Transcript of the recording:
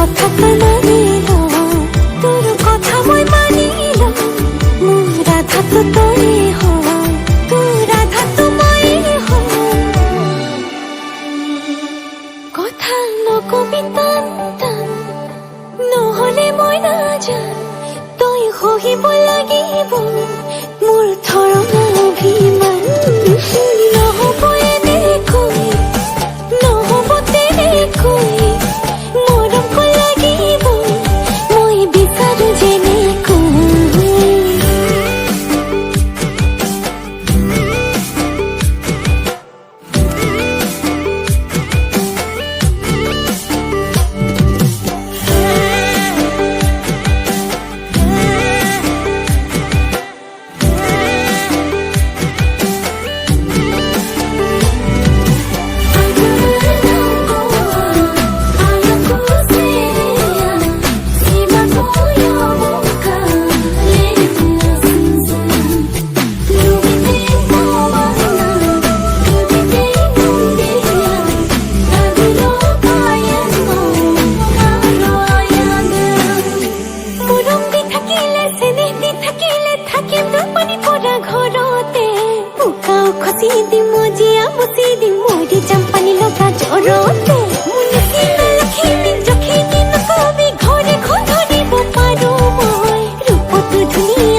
কথা তই মানিল তোৰ কথা মই মানিল মোৰ ৰাধাটো তই হয় তোৰ ৰাধাটো মই হয় কথা নকবি টান টান নহ'লে মই নাজান তই সহিব লাগিব মোৰ ধৰণৰ অভিমান নহ'ব এনেকৈ নহ'ব তেনেকৈ মৰম লাগিব মই বিচাৰো যেনেকৈ ধুনীয়া